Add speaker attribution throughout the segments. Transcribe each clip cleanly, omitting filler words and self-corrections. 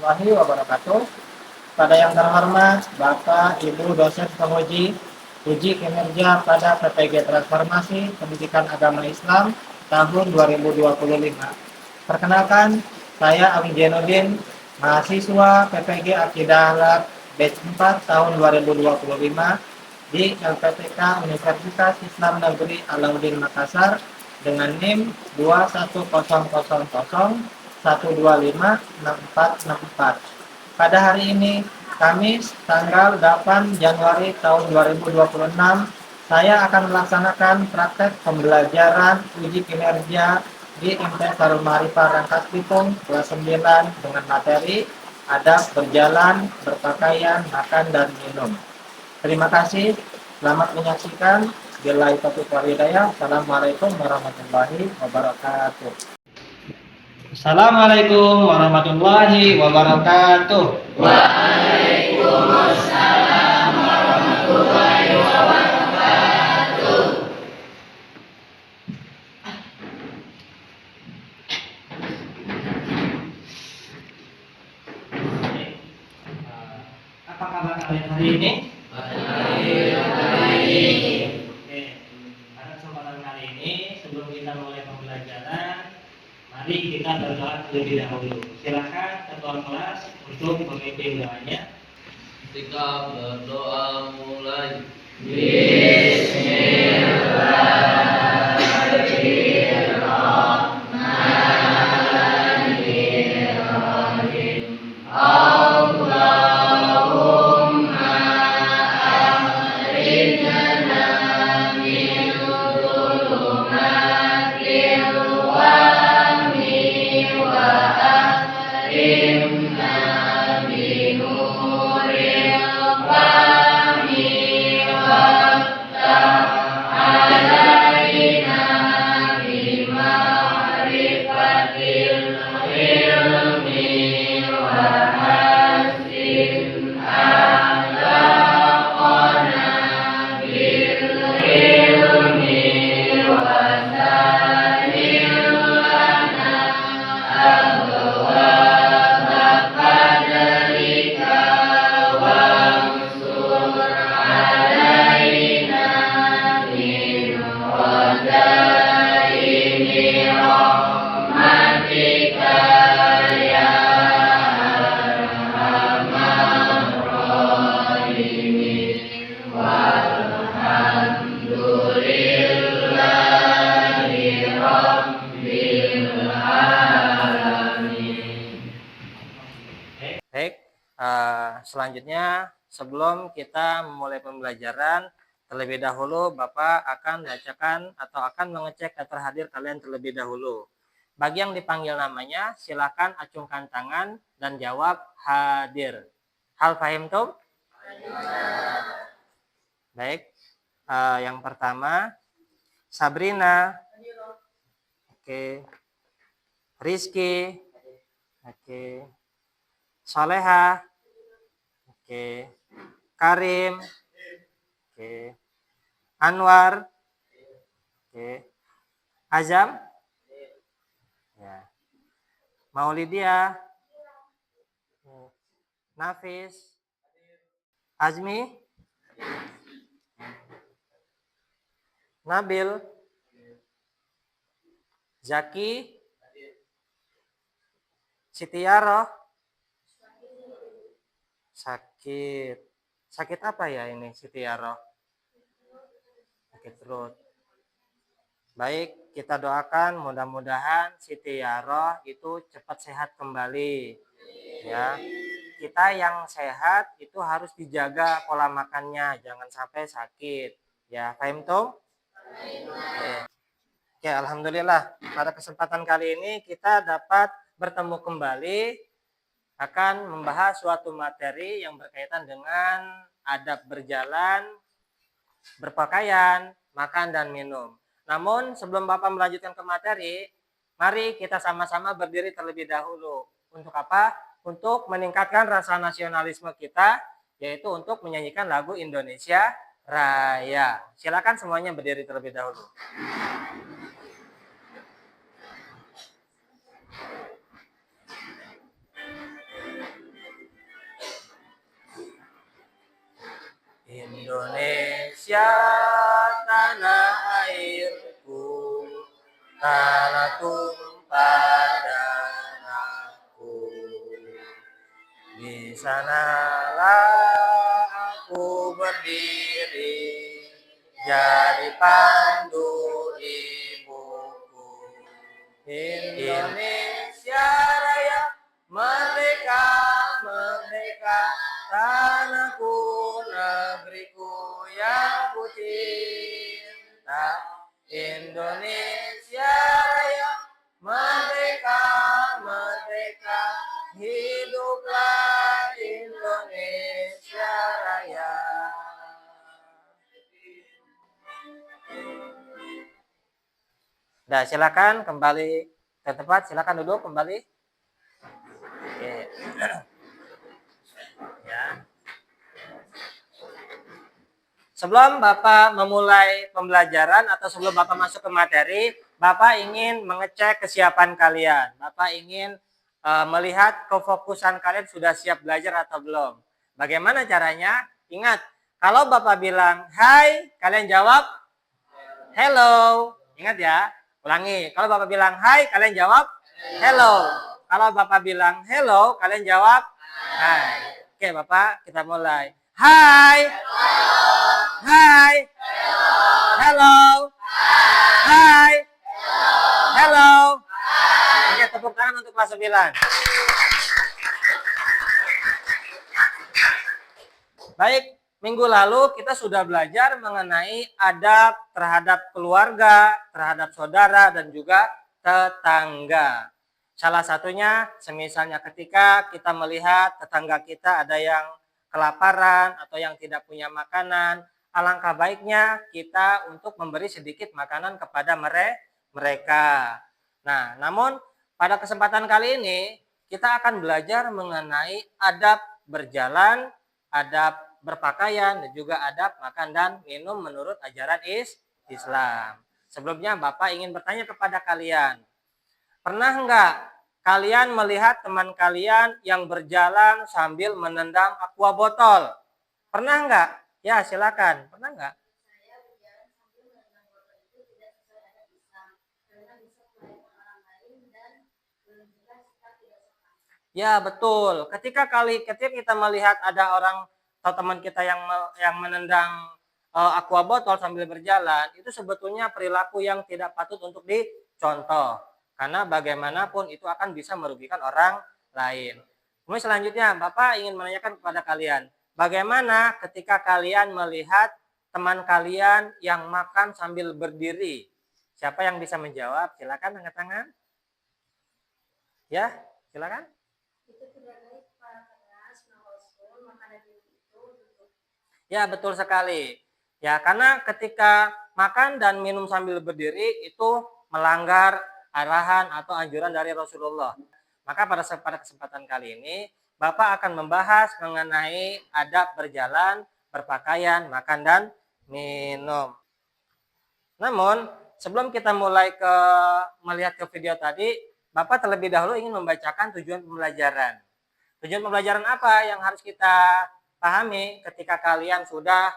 Speaker 1: warahmatullahi wabarakatuh. Pada yang terhormat Bapak, Ibu dosen penguji uji kinerja pada PPG Transformasi Pendidikan Agama Islam tahun 2025. Perkenalkan, saya Awi Jenudin, mahasiswa PPG Akidah Lab Batch 4 tahun 2025 di LPTK Universitas Islam Negeri Alauddin Makassar dengan NIM 21001256464. Pada hari ini, Kamis tanggal 8 Januari tahun 2026, saya akan melaksanakan praktek pembelajaran uji kinerja di MT Darul Maarifah Rangkas Bitung kelas 9 dengan materi adab berjalan, berpakaian, makan, dan minum. Terima kasih. Selamat menyaksikan. Billahi taufiq wal hidayah. Assalamualaikum warahmatullahi wabarakatuh. Assalamualaikum warahmatullahi wabarakatuh.
Speaker 2: Waalaikumsalam warahmatullahi wabarakatuh.
Speaker 1: Apa kabar kalian hari ini?
Speaker 2: Baik.
Speaker 1: Oke. Pada kesempatan kali ini, sebelum kita mulai pembelajaran, mari kita berdoa terlebih dahulu. Silakan ketua kelas untuk memimpin doanya.
Speaker 2: Ketika berdoa mulai. Bismillahirrahmanirrahim. Allahumma akhrijna min dhulumatil wahmi wa akrimna bi nuril fahmi waftah alaina bi ma'rifatil ilmi wa hasin akhlaqana bil ilmi wa sahil lana abwaaba fadlika wansur alaina min khazaini rahmatika ya arhamar rahimin walhamdulillahi rabbil alamin.
Speaker 1: Baik, selanjutnya sebelum kita memulai pembelajaran, terlebih dahulu Bapak akan membacakan atau akan mengecek daftar hadir kalian terlebih dahulu. Bagi yang dipanggil namanya, silakan acungkan tangan dan jawab hadir. Hal fahim tuh? Baik, yang pertama Sabrina. Oke. Rizky. Oke. Soleha. Oke. Karim. Oke. Anwar. Oke. Azam. Ya. Maulidia. Nafis. Azmi. Nabil. Zaki. Sitiaroh. Sakit. Sakit apa ya ini Sitiaroh? Sakit perut. Baik, kita doakan mudah-mudahan Sitiaroh itu cepat sehat kembali. Ya. Kita yang sehat itu harus dijaga pola makannya, jangan sampai sakit. Ya, paham tuh? Oke, alhamdulillah. Pada kesempatan kali ini kita dapat bertemu kembali akan membahas suatu materi yang berkaitan dengan adab berjalan, berpakaian, makan, dan minum. Namun sebelum Bapak melanjutkan ke materi, mari kita sama-sama berdiri terlebih dahulu. Untuk apa? Untuk meningkatkan rasa nasionalisme kita, yaitu untuk menyanyikan lagu Indonesia Raya. Silakan semuanya berdiri terlebih dahulu.
Speaker 3: Indonesia tanah airku, tanah tumpah darahku. Di sanalah aku berdiri, jadi pandu ibuku. Indonesia Raya, merdeka, merdeka, tanahku, negeriku yang ku cinta. Indonesia Raya, merdeka, merdeka, hiduplah Indonesia Raya. Nah, silakan kembali ke tempat, silakan duduk kembali. Oke. Ya. Sebelum Bapak memulai pembelajaran atau sebelum Bapak masuk ke materi, Bapak ingin mengecek kesiapan kalian. Bapak ingin melihat kefokusan kalian sudah siap belajar atau belum. Bagaimana caranya? Ingat, kalau Bapak bilang hai, kalian jawab hello. Ingat ya, ulangi. Kalau Bapak bilang hai, kalian jawab hello. Kalau Bapak bilang hello, kalian jawab hai. Oke, Bapak, kita mulai. Hai. Hai. Hello. Hai. Hello. Oke, tepuk tangan untuk kelas 9. Baik, minggu lalu kita sudah belajar mengenai adab terhadap keluarga, terhadap saudara, dan juga tetangga. Salah satunya, semisalnya ketika kita melihat tetangga kita ada yang kelaparan atau yang tidak punya makanan, alangkah baiknya kita untuk memberi sedikit makanan kepada mereka. Nah, namun pada kesempatan kali ini kita akan belajar mengenai adab berjalan, adab berpakaian, dan juga adab makan dan minum menurut ajaran Islam. Sebelumnya Bapak ingin bertanya kepada kalian, pernah enggak kalian melihat teman kalian yang berjalan sambil menendang aqua botol? Pernah enggak? Ya, silakan. Pernah enggak?
Speaker 4: Saya berjalan sambil menendang botol itu tidak sesuai adat Islam, karena bisa membahayakan orang lain dan menunjukkan sikap tidak sopan.
Speaker 3: Ya, betul. Ketika kita melihat ada orang atau teman kita yang menendang aqua botol sambil berjalan, itu sebetulnya perilaku yang tidak patut untuk dicontoh. Karena bagaimanapun itu akan bisa merugikan orang lain. Kemudian selanjutnya, Bapak ingin menanyakan kepada kalian, bagaimana ketika kalian melihat teman kalian yang makan sambil berdiri? Siapa yang bisa menjawab? Silakan angkat tangan. Ya, silakan.
Speaker 4: Itu tidak baik karena sunnah Rasul makanan itu duduk.
Speaker 3: Ya, betul sekali. Ya, karena ketika makan dan minum sambil berdiri itu melanggar arahan atau anjuran dari Rasulullah. Maka pada kesempatan kali ini, Bapak akan membahas mengenai adab berjalan, berpakaian, makan dan minum. Namun, sebelum kita mulai melihat ke video tadi, Bapak terlebih dahulu ingin membacakan tujuan pembelajaran. Tujuan pembelajaran apa yang harus kita pahami ketika kalian sudah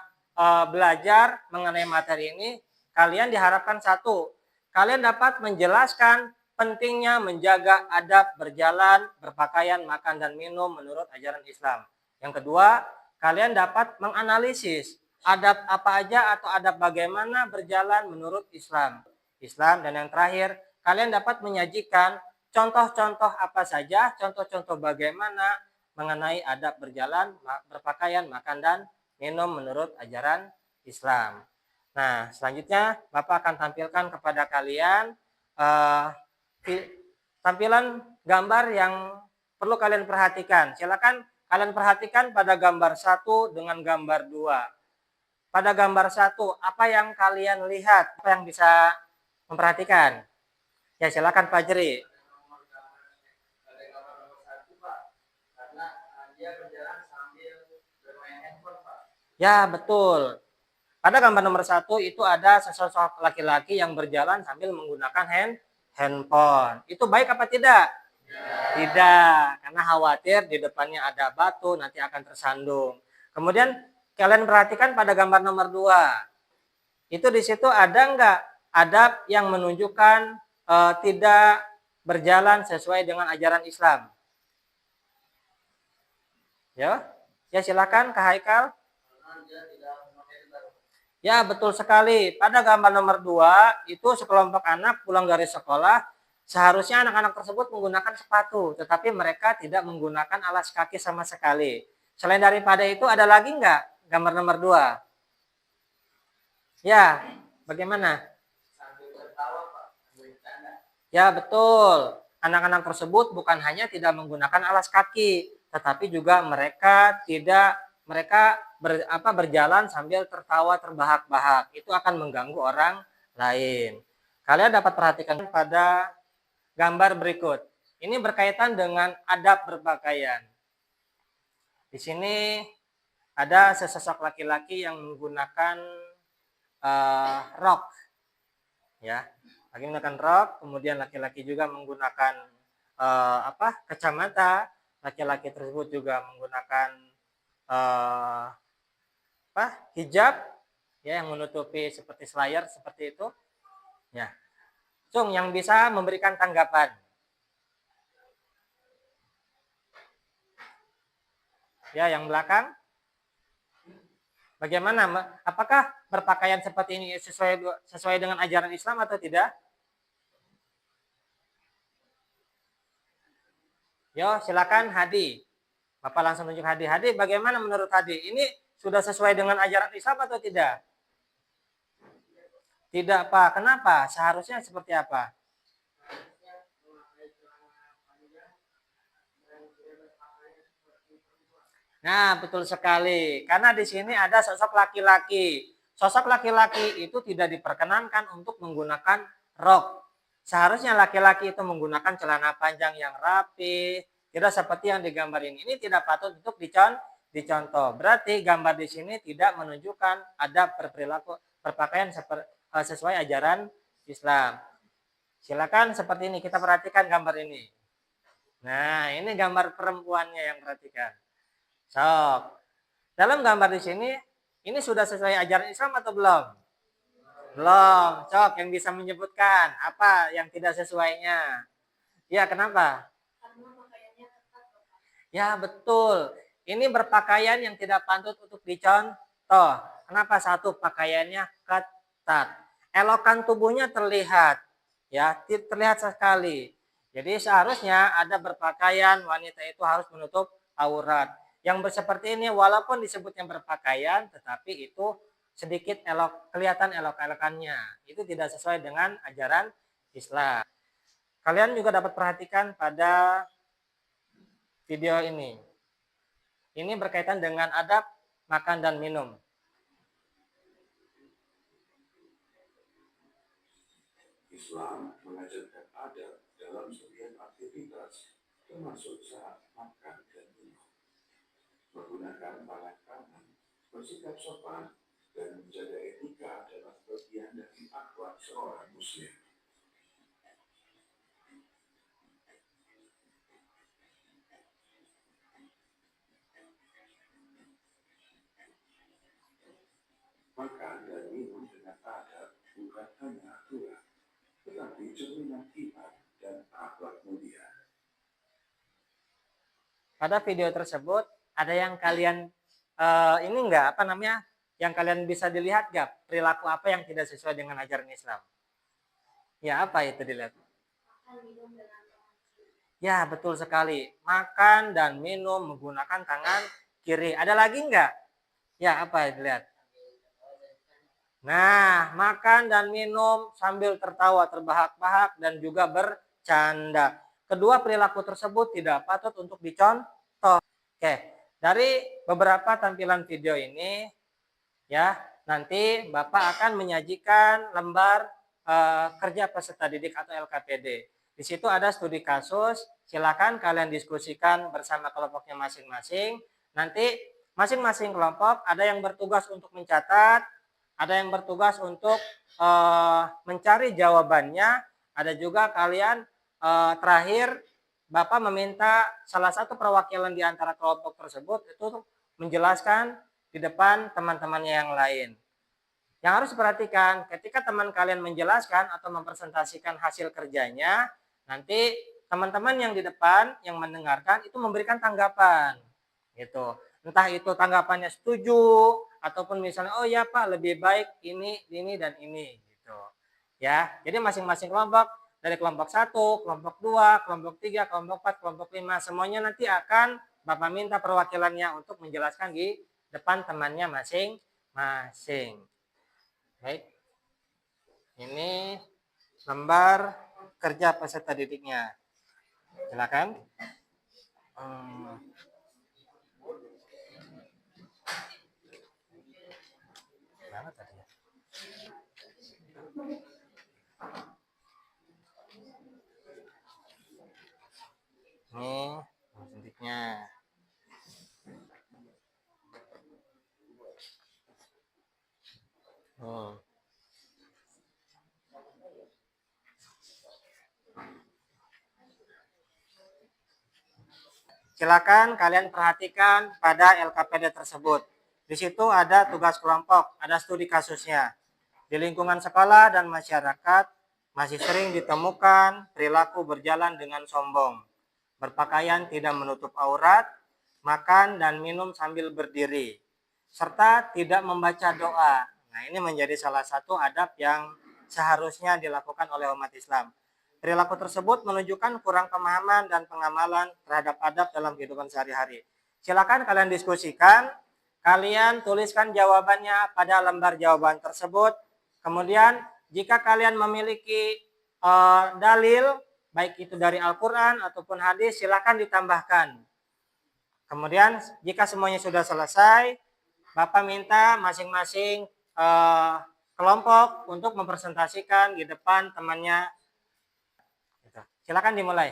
Speaker 3: belajar mengenai materi ini? Kalian diharapkan satu, kalian dapat menjelaskan pentingnya menjaga adab berjalan, berpakaian, makan, dan minum menurut ajaran Islam. Yang kedua, kalian dapat menganalisis adab apa aja atau adab bagaimana berjalan menurut Islam. Dan yang terakhir, kalian dapat menyajikan contoh-contoh apa saja, contoh-contoh bagaimana mengenai adab berjalan, berpakaian, makan, dan minum menurut ajaran Islam. Nah, selanjutnya Bapak akan tampilkan kepada kalian tampilan gambar yang perlu kalian perhatikan. Silakan kalian perhatikan pada gambar 1 dengan gambar 2. Pada gambar 1, apa yang kalian lihat? Apa yang bisa memperhatikan? Ya, silakan Pak Jeri. Ya, betul. Pada gambar nomor 1 itu ada sesosok laki-laki yang berjalan sambil menggunakan handphone. Itu baik apa tidak? Tidak, karena khawatir di depannya ada batu nanti akan tersandung. Kemudian kalian perhatikan pada gambar nomor 2. Itu di situ ada nggak adab yang menunjukkan tidak berjalan sesuai dengan ajaran Islam? Ya silakan Kak Haikal. Ya, betul sekali. Pada gambar nomor 2, itu sekelompok anak pulang dari sekolah, seharusnya anak-anak tersebut menggunakan sepatu, tetapi mereka tidak menggunakan alas kaki sama sekali. Selain daripada itu, ada lagi nggak gambar nomor 2? Ya, bagaimana? Ya, betul. Anak-anak tersebut bukan hanya tidak menggunakan alas kaki, tetapi juga mereka berjalan sambil tertawa terbahak-bahak. Itu akan mengganggu orang lain. Kalian dapat perhatikan pada gambar berikut. Ini berkaitan dengan adab berpakaian. Di sini ada sesosok laki-laki yang menggunakan rok, ya. Lagi menggunakan rok, kemudian laki-laki juga menggunakan kacamata. Laki-laki tersebut juga menggunakan hijab, ya, yang menutupi seperti selayar seperti itu. Ya, Cung yang bisa memberikan tanggapan. Ya, yang belakang. Bagaimana? Apakah berpakaian seperti ini sesuai dengan ajaran Islam atau tidak? Yo, silakan Hadi. Bapak langsung tunjuk Hadi. Hadi, bagaimana menurut Hadi? Ini sudah sesuai dengan ajaran Islam atau tidak? Tidak, Pak. Kenapa? Seharusnya seperti apa? Nah, betul sekali. Karena di sini ada sosok laki-laki. Sosok laki-laki itu tidak diperkenankan untuk menggunakan rok. Seharusnya laki-laki itu menggunakan celana panjang yang rapi, tidak seperti yang digambar ini. Ini tidak patut untuk dicontoh. Berarti gambar di sini tidak menunjukkan adab berperilaku berpakaian sesuai ajaran Islam. Silakan seperti ini, kita perhatikan gambar ini. Nah, ini gambar perempuannya yang perhatikan. Sok. Dalam gambar di sini, ini sudah sesuai ajaran Islam atau belum? Belum. Sok, yang bisa menyebutkan apa yang tidak sesuainya? Ya, kenapa?
Speaker 4: Karena pakaiannya ketat, Bapak.
Speaker 3: Ya, betul. Ini berpakaian yang tidak patut untuk dicontoh. Kenapa? Satu, pakaiannya ketat. Elokan tubuhnya terlihat. Ya, terlihat sekali. Jadi seharusnya ada berpakaian, wanita itu harus menutup aurat. Yang seperti ini walaupun disebutnya berpakaian, tetapi itu sedikit kelihatan elok-elokannya. Itu tidak sesuai dengan ajaran Islam. Kalian juga dapat perhatikan pada video ini. Ini berkaitan dengan adab makan dan minum.
Speaker 5: Islam mengajarkan adab dalam setiap aktivitas, termasuk saat makan dan minum. Menggunakan tangan kanan, bersikap sopan, dan menjaga etika adalah bagian dari akhlak seorang Muslim. Makan dan minum dengan adab bukan hanya aturan, tetapi cerminan iman dan akhlak mulia.
Speaker 3: Pada video tersebut ada yang kalian yang kalian bisa dilihat gak perilaku apa yang tidak sesuai dengan ajaran Islam? Ya, apa itu dilihat?
Speaker 4: Makan, minum dengan tangan kiri.
Speaker 3: Ya, betul sekali. Makan dan minum menggunakan tangan kiri. Ada lagi nggak? Ya, apa dilihat? Nah, makan dan minum sambil tertawa terbahak-bahak dan juga bercanda. Kedua perilaku tersebut tidak patut untuk dicontoh. Oke, dari beberapa tampilan video ini, ya, nanti Bapak akan menyajikan lembar kerja peserta didik atau LKPD. Di situ ada studi kasus, silakan kalian diskusikan bersama kelompoknya masing-masing. Nanti masing-masing kelompok ada yang bertugas untuk mencatat, ada yang bertugas untuk mencari jawabannya, ada juga kalian terakhir Bapak meminta salah satu perwakilan di antara kelompok tersebut itu menjelaskan di depan teman-temannya yang lain. Yang harus diperhatikan, ketika teman kalian menjelaskan atau mempresentasikan hasil kerjanya, nanti teman-teman yang di depan yang mendengarkan itu memberikan tanggapan. Gitu. Entah itu tanggapannya setuju ataupun misalnya oh ya Pak lebih baik ini dan ini gitu. Ya. Jadi masing-masing kelompok dari kelompok 1, kelompok 2, kelompok 3, kelompok 4, kelompok 5 semuanya nanti akan Bapak minta perwakilannya untuk menjelaskan di depan temannya masing-masing. Baik. Ini lembar kerja peserta didiknya. Silakan. Mana tadi ya? Ini didiknya. Silakan kalian perhatikan pada LKPD tersebut. Di situ ada tugas kelompok, ada studi kasusnya. Di lingkungan sekolah dan masyarakat masih sering ditemukan perilaku berjalan dengan sombong, berpakaian tidak menutup aurat, makan dan minum sambil berdiri, serta tidak membaca doa. Nah, ini menjadi salah satu adab yang seharusnya dilakukan oleh umat Islam. Perilaku tersebut menunjukkan kurang pemahaman dan pengamalan terhadap adab dalam kehidupan sehari-hari. Silakan kalian diskusikan, kalian tuliskan jawabannya pada lembar jawaban tersebut. Kemudian jika kalian memiliki dalil, baik itu dari Al-Quran ataupun hadis, silakan ditambahkan. Kemudian jika semuanya sudah selesai, Bapak minta masing-masing kelompok untuk mempresentasikan di depan temannya. Silakan dimulai.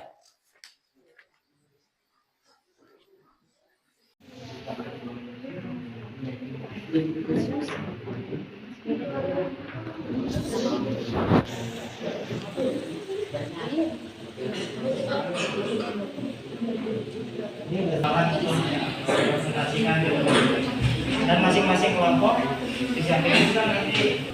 Speaker 3: Dan masing-masing kelompok disiapkan nanti.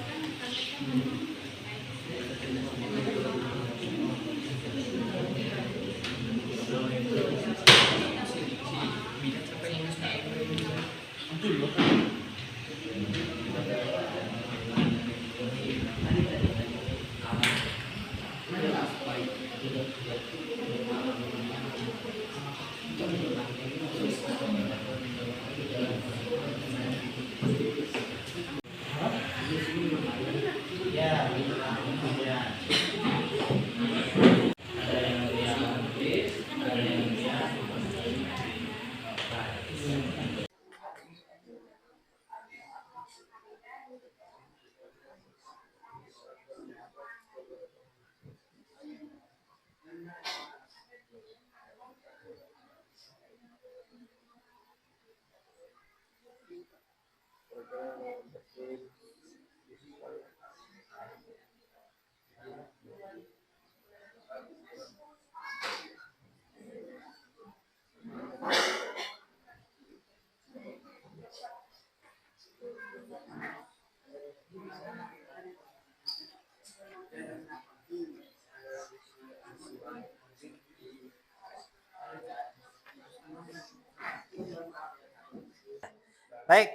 Speaker 3: Baik,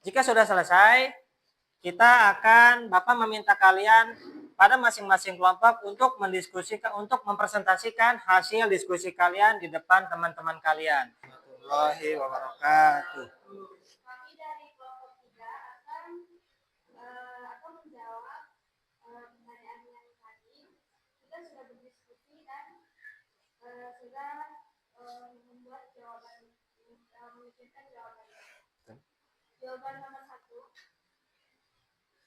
Speaker 3: jika sudah selesai, Bapak meminta kalian pada masing-masing kelompok untuk mendiskusikan, untuk mempresentasikan hasil diskusi kalian di depan teman-teman kalian. Warahmatullahi wabarakatuh.
Speaker 4: Kami dari kelompok 3 akan menjawab pertanyaan yang tadi. Kita sudah berdiskusi dan sudah membuat jawaban, memikirkan jawaban. Jawaban nomor 1.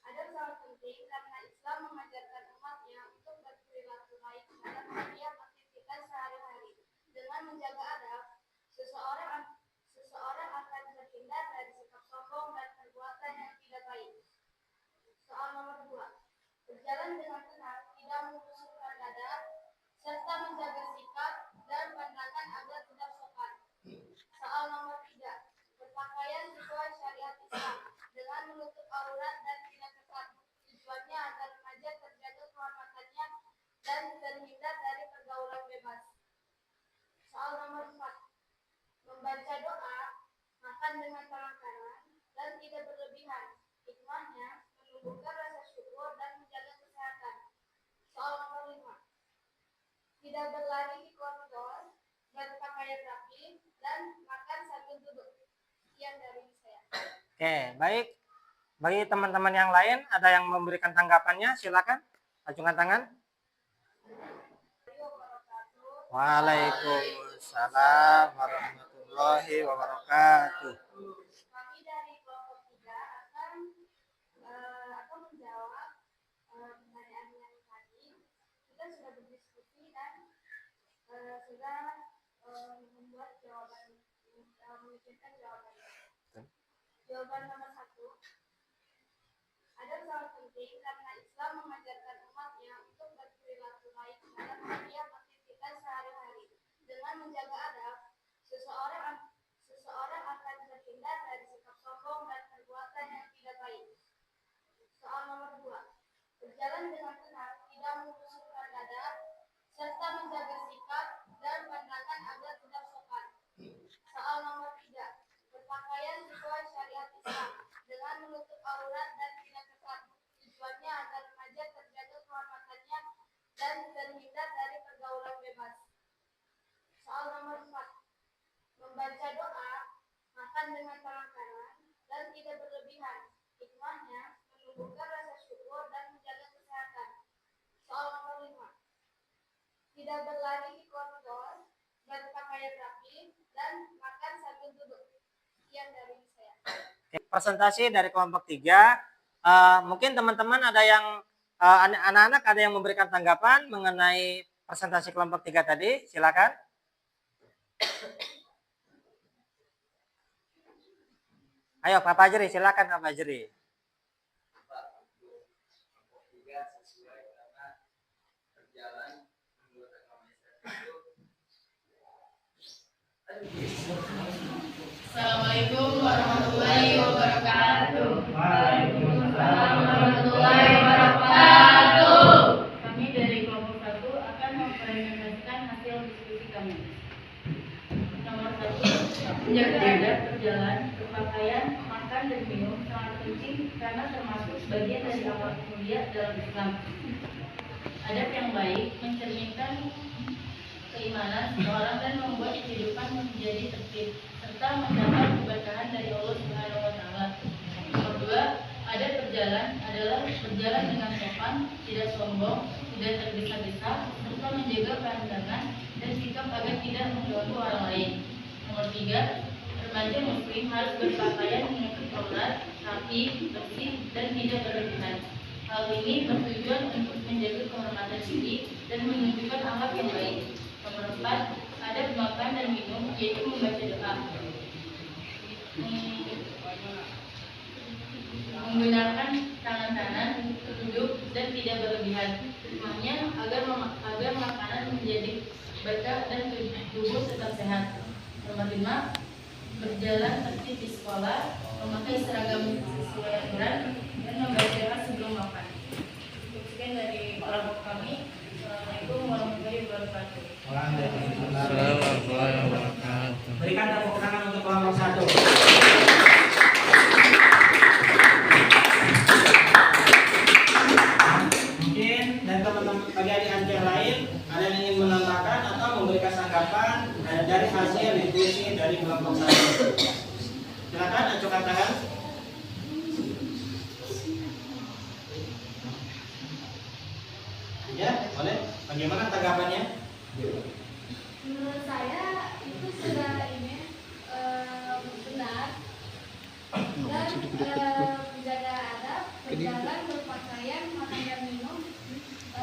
Speaker 4: Adab sangat penting karena Islam mengajarkan umatnya untuk berperilaku baik dalam setiap aktivitas sehari-hari. Dengan menjaga adab, seseorang akan terhindar dari sikap sombong dan perbuatan yang tidak baik. Soal nomor 2. Berjalan dengan tenang, tidak menusukkan dada, serta menjaga sikap dan pandangan agar tetap sopan. Soal nomor 3. Berpakaian sesuai syariat tidak berlari di koridor, berpakaian rapi, dan makan sambil duduk. Sekian dari saya.
Speaker 3: Oke, baik. Bagi teman-teman yang lain, ada yang memberikan tanggapannya? Silakan, acungkan tangan. Waalaikumsalam warahmatullahi wabarakatuh.
Speaker 4: Kami dari kelompok 3 akan menjawab pertanyaan yang tadi. Kita sudah berdiskusi dan sudah membuat jawaban, memikirkan jawaban. Jawaban nomor 1. Adab sangat penting karena Islam mengajarkan umatnya untuk berperilaku baik dalam setiap aktivitas sehari-hari. Dengan menjaga adab, seseorang akan terhindar dari sikap sombong dan perbuatan yang tidak baik. Soal nomor 2. Berjalan dengan tenang, tidak menusukkan dada, serta menjaga sikap dan pandangan agar tetap sopan. Soal nomor 3. Berpakaian sesuai syariat Islam dengan menutup aurat dan tidak ketat. Tujuannya agar remaja terjaga kehormatannya dan terhindar dari pergaulan bebas. Soal nomor 4. Membaca doa, makan dengan tangan kanan, dan tidak berlebihan. Hikmahnya menumbuhkan rasa syukur dan menjaga kesehatan. Soal nomor 5. Tidak berlari di koridor, berpakaian rapi, dan makan sambil duduk. Sekian dari saya.
Speaker 3: Presentasi dari kelompok 3. Mungkin teman-teman ada yang anak-anak ada yang memberikan tanggapan mengenai presentasi kelompok 3 tadi. Silakan. Ayo Pak Fajri, silakan Pak Fajri.
Speaker 2: Assalamualaikum warahmatullahi wabarakatuh. Waalaikumsalam warahmatullahi wabarakatuh. Kami dari kelompok 1 akan mempresentasikan hasil diskusi kami. Nomor 1, menjaga adab berjalan, berpakaian, makan dan minum sangat penting karena termasuk bagian dari akhlak mulia dalam Islam. Adab yang baik mencerminkan keimanan seseorang dan membuat kehidupan menjadi tertib serta mendapat keberkahan dari Allah Subhanahu wa taala. Nomor 2, adab berjalan adalah berjalan dengan sopan, tidak sombong, tidak tergesa-gesa, serta menjaga pandangan dan sikap agar tidak mengganggu orang lain. Nomor 3, remaja muslim harus berpakaian menutup aurat, rapi, bersih, dan tidak berlebihan. Hal ini bertujuan untuk menjaga kehormatan diri dan menunjukkan akhlak yang baik. Nomor 4, adab makan dan minum, yaitu membaca doa. Menggunakan tangan kanan, duduk, dan tidak berlebihan. Hikmahnya agar makanan menjadi berkah dan tubuh tetap sehat. Nomor 5, berjalan tertib di sekolah, memakai seragam sesuai aturan, dan membaca doa sebelum makan. Sekian dari kelompok kami. Assalamualaikum warahmatullahi wabarakatuh.
Speaker 1: Berikan tepuk tangan untuk kelompok 1. Mungkin dan teman-teman bagi adik-adik yang lain ada yang ingin menambahkan atau memberikan tanggapan dari hasil diskusi dari kelompok 1. Silakan acungkan tangan. Ya, boleh. Bagaimana tanggapannya?
Speaker 4: Menurut saya itu sudah benar dan menjaga adab, berjalan, berpakaian, makan dan minum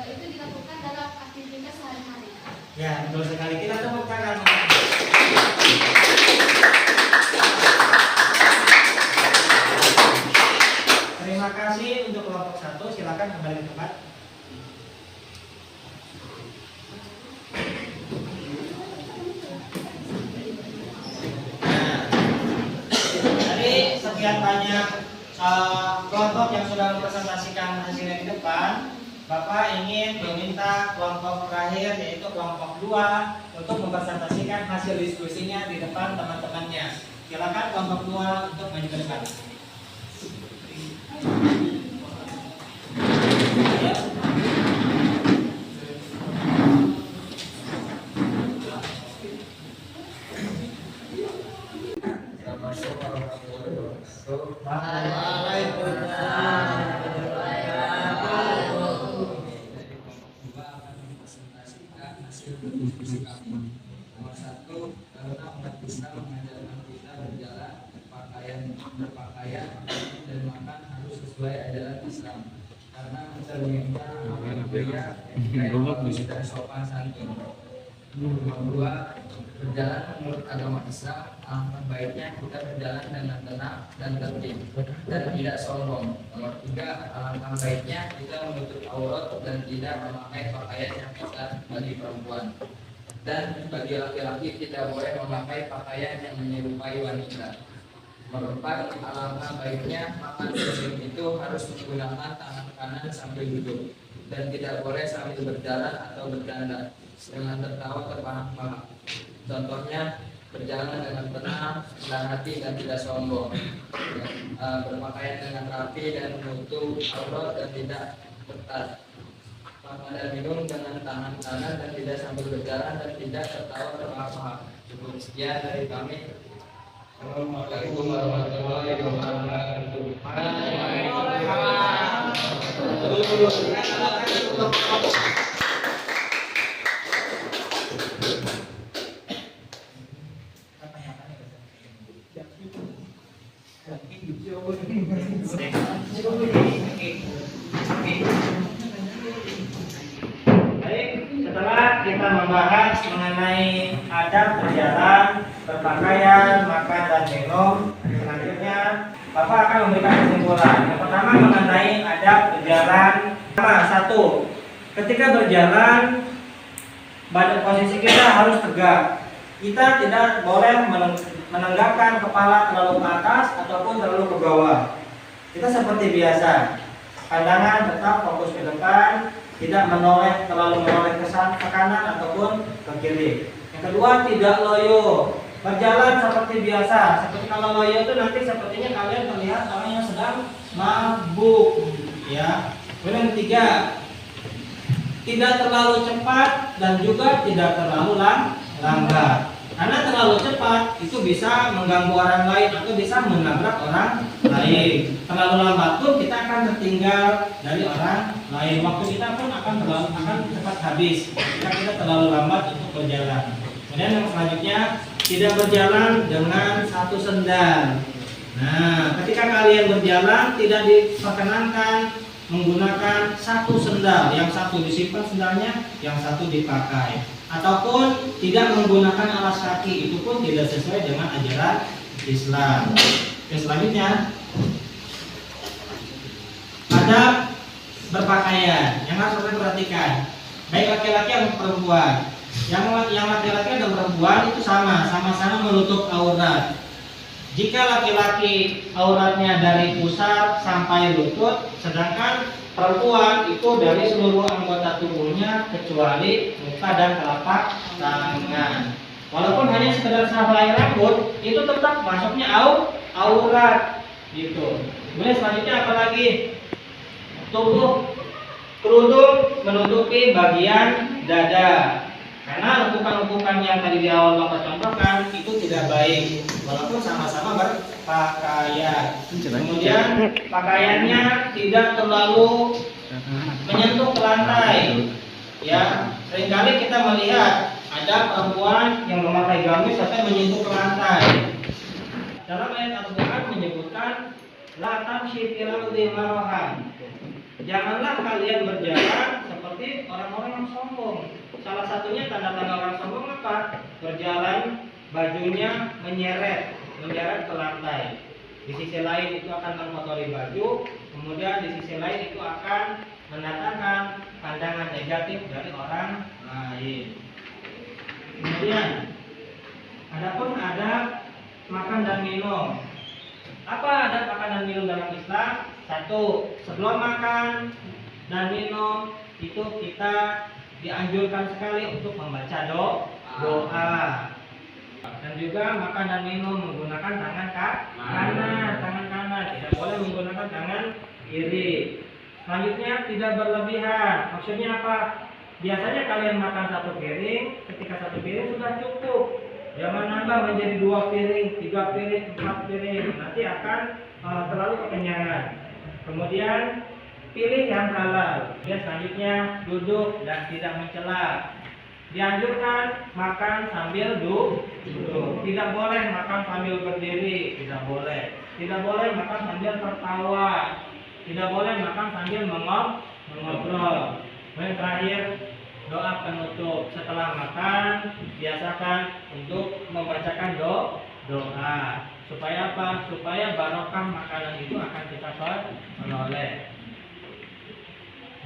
Speaker 4: itu dilakukan dalam aktivitas sehari-hari.
Speaker 1: Ya, betul sekali. Kita tepuk tangan. Terima kasih untuk kelompok 1. Silakan kembali ke tempat. Sekian banyak kelompok yang sudah mempresentasikan hasilnya di depan. Bapak ingin meminta kelompok terakhir yaitu kelompok 2 untuk mempresentasikan hasil diskusinya di depan teman-temannya. Silakan kelompok 2 untuk maju ke depan. Ya.
Speaker 6: bersikap. Nomor satu, karena umat Islam mengajarkan kita berpakaian dan makan harus sesuai ajaran Islam, karena mencerminkan mulia dan sopan santun. Nomor dua, berjalan menurut agama Islam, alangkah baiknya kita berjalan dengan tenang dan tertib dan tidak sombong. Nomor tiga, alangkah baiknya kita menutup aurat dan tidak memakai pakaian yang besar bagi perempuan. Dan bagi laki-laki tidak boleh memakai pakaian yang menyerupai wanita. Nomor empat, alangkah baiknya makan sebelum itu harus menggunakan tangan kanan sambil duduk dan tidak boleh sambil berjalan atau bercanda dengan tertawa terbahak-bahak. Contohnya, berjalan dengan tenang, rendah hati dan tidak sombong, berpakaian dengan rapi dan menutup aurat dan tidak ketat, makan dan minum dengan tangan kanan dan tidak sambil berjalan dan tidak tertawa terbahak-bahak. Cukup sekian dari kami. Assalamualaikum warahmatullahi wabarakatuh.
Speaker 1: Baik, setelah kita membahas mengenai adab berjalan, berpakaian, makan dan minum, selanjutnya Bapak akan memberikan kesimpulan. Yang pertama mengenai adab berjalan. Pertama, satu, ketika berjalan, badan posisi kita harus tegak. Kita tidak boleh menenggakkan kepala terlalu ke atas ataupun terlalu ke bawah. Kita seperti biasa, pandangan tetap fokus ke depan, tidak terlalu menoleh ke kanan ataupun ke kiri. Yang kedua, tidak loyo, berjalan seperti biasa. Seperti kalau loyo itu nanti sepertinya kalian terlihat orang yang sedang mabuk, ya. Kemudian yang ketiga, tidak terlalu cepat dan juga tidak terlalu lambat. Karena terlalu cepat itu bisa mengganggu orang lain atau bisa menabrak orang lain. Terlalu lambat pun kita akan tertinggal dari orang lain. Waktu kita pun akan cepat habis jika kita terlalu lambat untuk berjalan. Kemudian yang selanjutnya, tidak berjalan dengan satu sendal. Nah, ketika kalian berjalan tidak diperkenankan menggunakan satu sendal, yang satu disimpan sendalnya, yang satu dipakai, ataupun tidak menggunakan alas kaki, itu pun tidak sesuai dengan ajaran Islam. Yang selanjutnya, adab berpakaian yang harus kita perhatikan, baik laki-laki atau perempuan. Yang laki-laki dan perempuan itu sama-sama menutup aurat. Jika laki-laki auratnya dari pusar sampai lutut, sedangkan perempuan itu dari seluruh anggota tubuhnya kecuali muka dan telapak tangan. Walaupun hanya sekedar sehelai rambut, itu tetap masuknya aurat gitu. Kemudian selanjutnya apalagi? Tubuh kerudung menutupi bagian dada. Karena lekukan-lekukan yang tadi di awal Bapak contohkan itu tidak baik, walaupun sama-sama berpakaian. Kemudian pakaiannya tidak terlalu menyentuh ke lantai. Ya, seringkali kita melihat ada perempuan yang memakai gamis sampai menyentuh ke lantai. Dalam ayat Al-Quran menyebutkan la tamshi fil ardi marahan. Janganlah kalian berjalan seperti orang-orang yang sombong. Salah satunya tanda-tanda orang sombong apa? Berjalan bajunya menyeret ke lantai. Di sisi lain itu akan mengotori baju, kemudian di sisi lain itu akan mendatangkan pandangan negatif dari orang lain. Kemudian adapun adab makan dan minum. Apa adab makan dan minum dalam Islam? Satu, sebelum makan dan minum itu kita dianjurkan sekali untuk membaca doa. Dan juga makan dan minum menggunakan tangan kanan, tidak boleh menggunakan tangan kiri. Selanjutnya tidak berlebihan. Maksudnya apa? Biasanya kalian makan satu piring, ketika satu piring sudah cukup. Jangan nambah menjadi 2 piring, 3 piring, 4 piring. Nanti akan terlalu kekenyangan. Kemudian pilih yang halal. Dan selanjutnya duduk dan tidak mencela. Dianjurkan makan sambil duduk. Tidak boleh makan sambil berdiri, tidak boleh. Tidak boleh makan sambil tertawa. Tidak boleh makan sambil mengobrol. Yang terakhir, doa penutup. Setelah makan, biasakan untuk membacakan doa. Supaya apa? Supaya barokah makanan itu akan kita peroleh.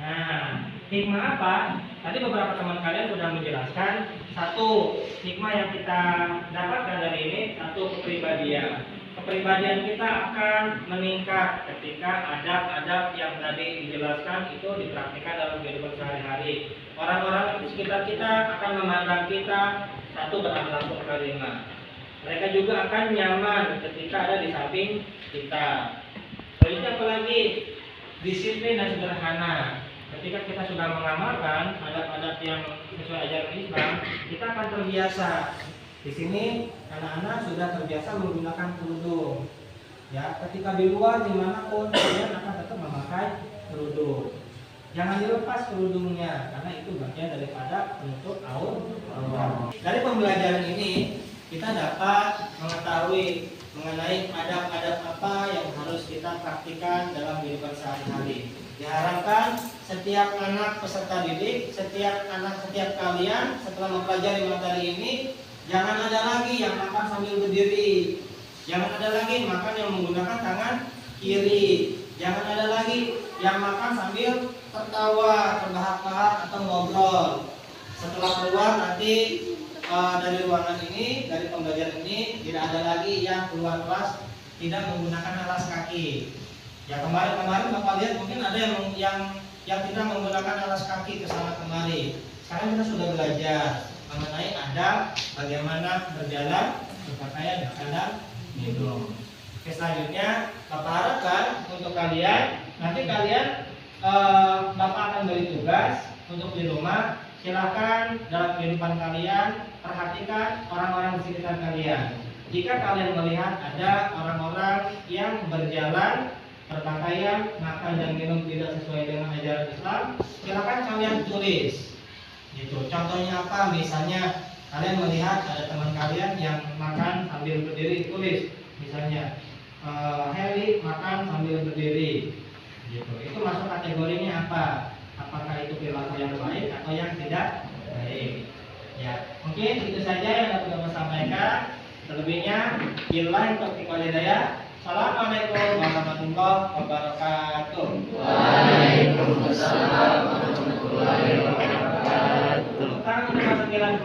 Speaker 1: Nah, hikmah apa? Tadi beberapa teman kalian sudah menjelaskan. Satu, hikmah yang kita dapatkan dari ini, satu, kepribadian. Kepribadian kita akan meningkat ketika adab-adab yang tadi dijelaskan itu dipraktikkan dalam kehidupan sehari-hari. Orang-orang di sekitar kita akan memandang kita satu berakhlakul karimah. Mereka juga akan nyaman ketika ada di samping kita. Selanjutnya apalagi? Disiplin dan sederhana. Ketika kita sudah mengamalkan adab-adab yang sesuai ajaran Islam, kita akan terbiasa. Di sini anak-anak sudah terbiasa menggunakan kerudung. Ya, ketika di luar dimanapun kalian akan tetap memakai kerudung. Jangan dilepas kerudungnya karena itu bagian daripada penutup aurat. Dari pembelajaran ini kita dapat mengetahui mengenai adab-adab apa yang harus kita praktikkan dalam kehidupan sehari-hari. Diharapkan setiap anak peserta didik, setiap kalian setelah mempelajari materi ini, jangan ada lagi yang makan sambil berdiri, jangan ada lagi makan yang menggunakan tangan kiri, jangan ada lagi yang makan sambil tertawa, terbahak-bahak atau ngobrol. Setelah keluar nanti dari ruangan ini, dari pembelajaran ini, tidak ada lagi yang keluar kelas tidak menggunakan alas kaki. Ya kemarin Bapak lihat mungkin ada yang tidak menggunakan alas kaki ke sana kemari. Sekarang kita sudah belajar mengenai adab bagaimana berjalan berpakaian dan minum. Oke, selanjutnya Bapak harapkan untuk kalian nanti kalian Bapak akan beri tugas untuk di rumah. Silahkan dalam kehidupan kalian perhatikan orang-orang di sekitar kalian. Jika kalian melihat ada orang-orang yang berjalan, berpakaian, makan dan minum tidak sesuai dengan ajaran Islam, silahkan kalian tulis. Gitu. Contohnya apa? Misalnya kalian melihat ada teman kalian yang makan sambil berdiri, tulis. Misalnya Heli makan sambil berdiri. Gitu. Itu masuk kategorinya apa? Apakah itu perilaku yang baik atau yang tidak baik? Ya, mungkin itu saja yang dapat Bapak sampaikan. Selebihnya, billahi taufiq wal hidayah. Assalamualaikum warahmatullahi wabarakatuh.
Speaker 2: Waalaikumsalam warahmatullahi wabarakatuh.
Speaker 1: Tepuk tangan untuk Mas Gilang.